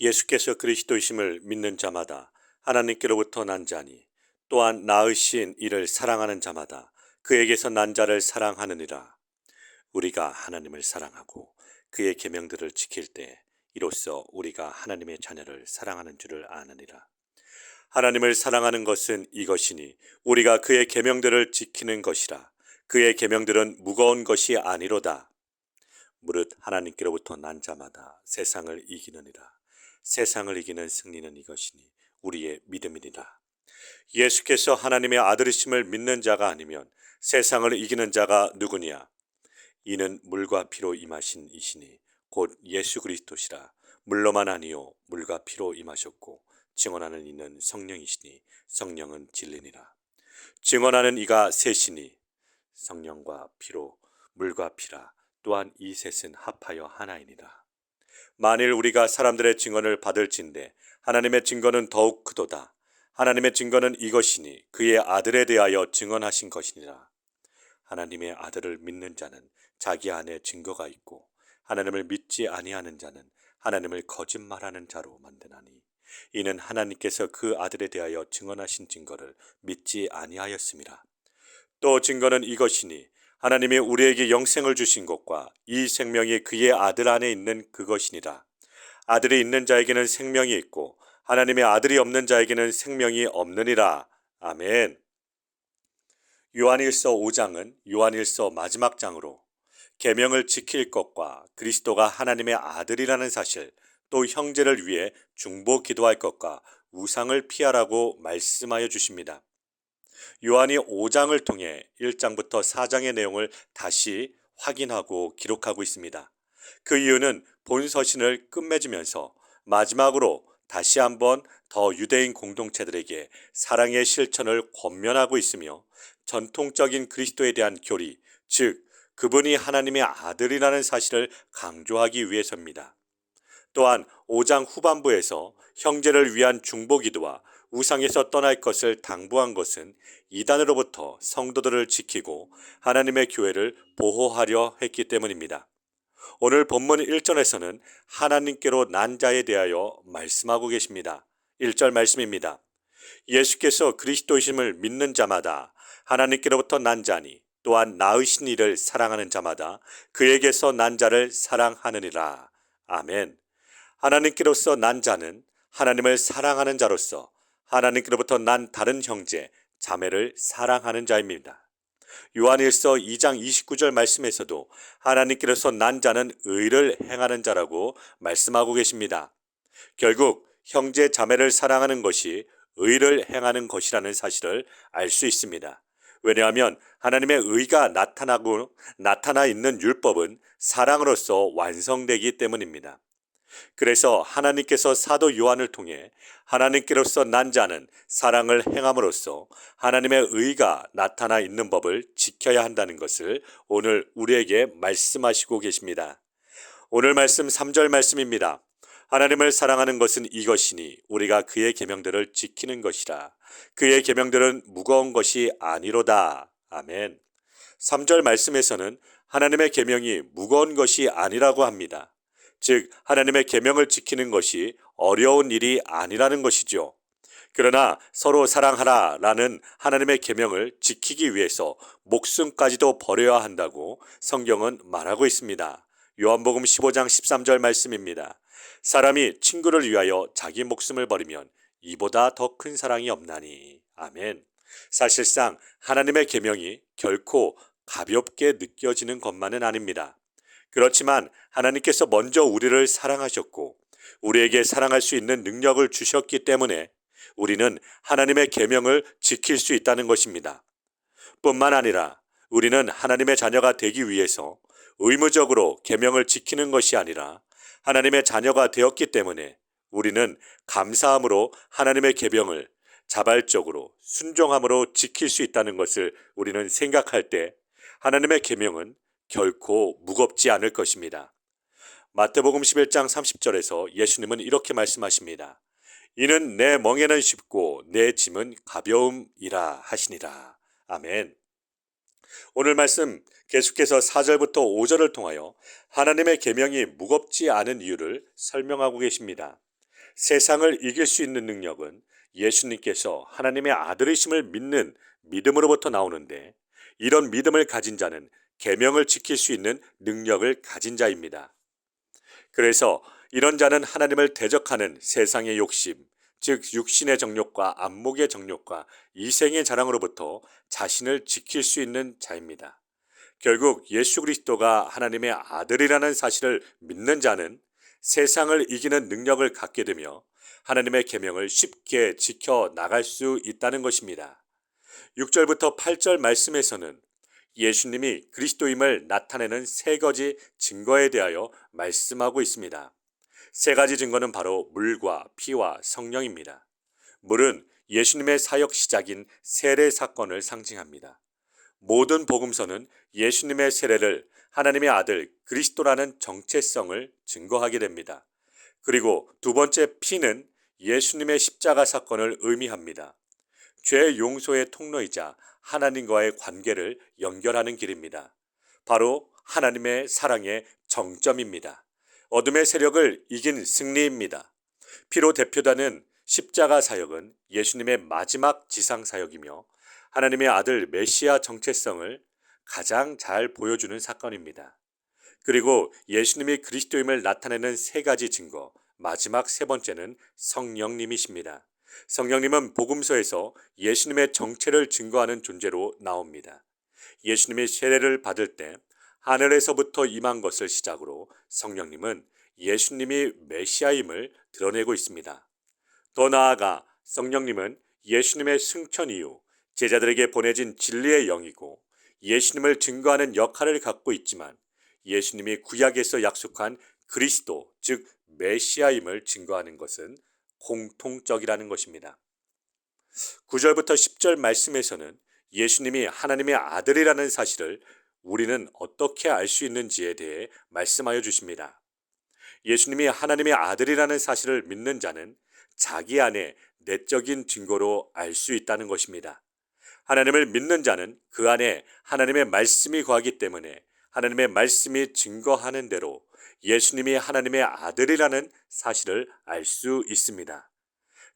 예수께서 그리스도이심을 믿는 자마다 하나님께로부터 난 자니 또한 낳으신 이를 사랑하는 자마다 그에게서 난 자를 사랑하느니라. 우리가 하나님을 사랑하고 그의 계명들을 지킬 때 이로써 우리가 하나님의 자녀를 사랑하는 줄을 아느니라. 하나님을 사랑하는 것은 이것이니 우리가 그의 계명들을 지키는 것이라. 그의 계명들은 무거운 것이 아니로다. 무릇 하나님께로부터 난 자마다 세상을 이기느니라. 세상을 이기는 승리는 이것이니 우리의 믿음이니라. 예수께서 하나님의 아들이심을 믿는 자가 아니면 세상을 이기는 자가 누구냐? 이는 물과 피로 임하신 이시니 곧 예수 그리스도시라. 물로만 아니요 물과 피로 임하셨고 증언하는 이는 성령이시니 성령은 진리니라. 증언하는 이가 셋이니 성령과 피로 물과 피라. 또한 이 셋은 합하여 하나이니라. 만일 우리가 사람들의 증언을 받을진대 하나님의 증거는 더욱 크도다. 하나님의 증거는 이것이니 그의 아들에 대하여 증언하신 것이니라. 하나님의 아들을 믿는 자는 자기 안에 증거가 있고 하나님을 믿지 아니하는 자는 하나님을 거짓말하는 자로 만드나니 이는 하나님께서 그 아들에 대하여 증언하신 증거를 믿지 아니하였음이라. 또 증거는 이것이니 하나님이 우리에게 영생을 주신 것과 이 생명이 그의 아들 안에 있는 그것이니라. 아들이 있는 자에게는 생명이 있고 하나님의 아들이 없는 자에게는 생명이 없느니라. 아멘. 요한일서 5장은 요한일서 마지막 장으로 계명을 지킬 것과 그리스도가 하나님의 아들이라는 사실, 또 형제를 위해 중보 기도할 것과 우상을 피하라고 말씀하여 주십니다. 요한이 5장을 통해 1장부터 4장의 내용을 다시 확인하고 기록하고 있습니다. 그 이유는 본 서신을 끝맺으면서 마지막으로 다시 한번 더 유대인 공동체들에게 사랑의 실천을 권면하고 있으며 전통적인 그리스도에 대한 교리, 즉 그분이 하나님의 아들이라는 사실을 강조하기 위해서입니다. 또한 5장 후반부에서 형제를 위한 중보기도와 우상에서 떠날 것을 당부한 것은 이단으로부터 성도들을 지키고 하나님의 교회를 보호하려 했기 때문입니다. 오늘 본문 1절에서는 하나님께로 난 자에 대하여 말씀하고 계십니다. 1절 말씀입니다. 예수께서 그리스도이심을 믿는 자마다 하나님께로부터 난 자니 또한 낳으신 이를 사랑하는 자마다 그에게서 난 자를 사랑하느니라. 아멘. 하나님께로서 난 자는 하나님을 사랑하는 자로서 하나님께로부터 난 다른 형제, 자매를 사랑하는 자입니다. 요한일서 2장 29절 말씀에서도 하나님께로서 난 자는 의를 행하는 자라고 말씀하고 계십니다. 결국 형제, 자매를 사랑하는 것이 의를 행하는 것이라는 사실을 알 수 있습니다. 왜냐하면 하나님의 의가 나타나 있는 율법은 사랑으로서 완성되기 때문입니다. 그래서 하나님께서 사도 요한을 통해 하나님께로서 난 자는 사랑을 행함으로써 하나님의 의가 나타나 있는 법을 지켜야 한다는 것을 오늘 우리에게 말씀하시고 계십니다. 오늘 말씀 3절 말씀입니다. 하나님을 사랑하는 것은 이것이니 우리가 그의 계명들을 지키는 것이라. 그의 계명들은 무거운 것이 아니로다. 아멘. 3절 말씀에서는 하나님의 계명이 무거운 것이 아니라고 합니다. 즉 하나님의 계명을 지키는 것이 어려운 일이 아니라는 것이죠. 그러나 서로 사랑하라 라는 하나님의 계명을 지키기 위해서 목숨까지도 버려야 한다고 성경은 말하고 있습니다. 요한복음 15장 13절 말씀입니다. 사람이 친구를 위하여 자기 목숨을 버리면 이보다 더 큰 사랑이 없나니. 아멘. 사실상 하나님의 계명이 결코 가볍게 느껴지는 것만은 아닙니다. 그렇지만 하나님께서 먼저 우리를 사랑하셨고 우리에게 사랑할 수 있는 능력을 주셨기 때문에 우리는 하나님의 계명을 지킬 수 있다는 것입니다. 뿐만 아니라 우리는 하나님의 자녀가 되기 위해서 의무적으로 계명을 지키는 것이 아니라 하나님의 자녀가 되었기 때문에 우리는 감사함으로 하나님의 계명을 자발적으로 순종함으로 지킬 수 있다는 것을 우리는 생각할 때 하나님의 계명은 결코 무겁지 않을 것입니다. 마태복음 11장 30절에서 예수님은 이렇게 말씀하십니다. 이는 내 멍에는 쉽고 내 짐은 가벼움이라 하시니라. 아멘. 오늘 말씀 계속해서 4절부터 5절을 통하여 하나님의 계명이 무겁지 않은 이유를 설명하고 계십니다. 세상을 이길 수 있는 능력은 예수님께서 하나님의 아들이심을 믿는 믿음으로부터 나오는데, 이런 믿음을 가진 자는 계명을 지킬 수 있는 능력을 가진 자입니다. 그래서 이런 자는 하나님을 대적하는 세상의 욕심, 즉 육신의 정욕과 안목의 정욕과 이생의 자랑으로부터 자신을 지킬 수 있는 자입니다. 결국 예수 그리스도가 하나님의 아들이라는 사실을 믿는 자는 세상을 이기는 능력을 갖게 되며 하나님의 계명을 쉽게 지켜 나갈 수 있다는 것입니다. 6절부터 8절 말씀에서는 예수님이 그리스도임을 나타내는 세 가지 증거에 대하여 말씀하고 있습니다. 세 가지 증거는 바로 물과 피와 성령입니다. 물은 예수님의 사역 시작인 세례 사건을 상징합니다. 모든 복음서는 예수님의 세례를 하나님의 아들 그리스도라는 정체성을 증거하게 됩니다. 그리고 두 번째 피는 예수님의 십자가 사건을 의미합니다. 죄 용서의 통로이자 하나님과의 관계를 연결하는 길입니다. 바로 하나님의 사랑의 정점입니다. 어둠의 세력을 이긴 승리입니다. 피로 대표되는 십자가 사역은 예수님의 마지막 지상 사역이며 하나님의 아들 메시아 정체성을 가장 잘 보여주는 사건입니다. 그리고 예수님이 그리스도임을 나타내는 세 가지 증거, 마지막 세 번째는 성령님이십니다. 성령님은 복음서에서 예수님의 정체를 증거하는 존재로 나옵니다. 예수님이 세례를 받을 때 하늘에서부터 임한 것을 시작으로 성령님은 예수님이 메시아임을 드러내고 있습니다. 더 나아가 성령님은 예수님의 승천 이후 제자들에게 보내진 진리의 영이고 예수님을 증거하는 역할을 갖고 있지만 예수님이 구약에서 약속한 그리스도, 즉 메시아임을 증거하는 것은 공통적이라는 것입니다. 9절부터 10절 말씀에서는 예수님이 하나님의 아들이라는 사실을 우리는 어떻게 알 수 있는지에 대해 말씀하여 주십니다. 예수님이 하나님의 아들이라는 사실을 믿는 자는 자기 안에 내적인 증거로 알 수 있다는 것입니다. 하나님을 믿는 자는 그 안에 하나님의 말씀이 거하기 때문에 하나님의 말씀이 증거하는 대로 예수님이 하나님의 아들이라는 사실을 알 수 있습니다.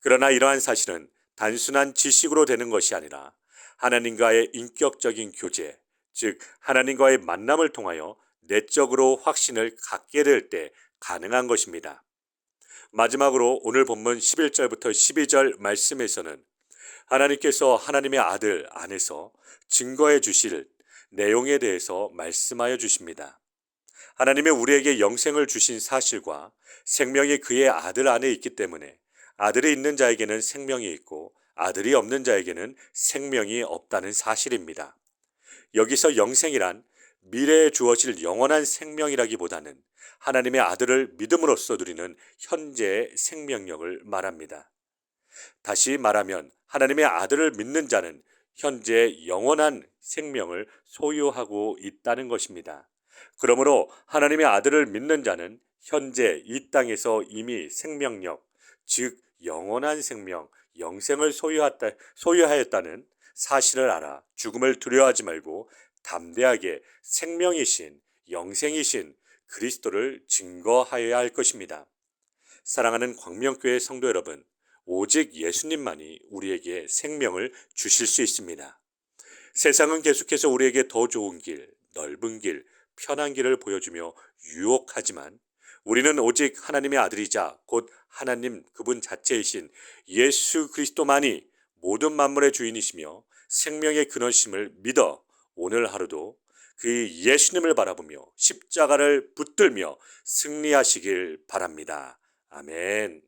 그러나 이러한 사실은 단순한 지식으로 되는 것이 아니라 하나님과의 인격적인 교제, 즉 하나님과의 만남을 통하여 내적으로 확신을 갖게 될 때 가능한 것입니다. 마지막으로 오늘 본문 11절부터 12절 말씀에서는 하나님께서 하나님의 아들 안에서 증거해 주실 내용에 대해서 말씀하여 주십니다. 하나님의 우리에게 영생을 주신 사실과 생명이 그의 아들 안에 있기 때문에 아들이 있는 자에게는 생명이 있고 아들이 없는 자에게는 생명이 없다는 사실입니다. 여기서 영생이란 미래에 주어질 영원한 생명이라기보다는 하나님의 아들을 믿음으로써 누리는 현재의 생명력을 말합니다. 다시 말하면 하나님의 아들을 믿는 자는 현재 영원한 생명을 소유하고 있다는 것입니다. 그러므로 하나님의 아들을 믿는 자는 현재 이 땅에서 이미 생명력, 즉 영원한 생명, 영생을 소유하였다는 사실을 알아 죽음을 두려워하지 말고 담대하게 생명이신, 영생이신 그리스도를 증거하여야 할 것입니다. 사랑하는 광명교회 성도 여러분, 오직 예수님만이 우리에게 생명을 주실 수 있습니다. 세상은 계속해서 우리에게 더 좋은 길, 넓은 길, 편한 길을 보여주며 유혹하지만 우리는 오직 하나님의 아들이자 곧 하나님 그분 자체이신 예수 그리스도만이 모든 만물의 주인이시며 생명의 근원심을 믿어 오늘 하루도 그 예수님을 바라보며 십자가를 붙들며 승리하시길 바랍니다. 아멘.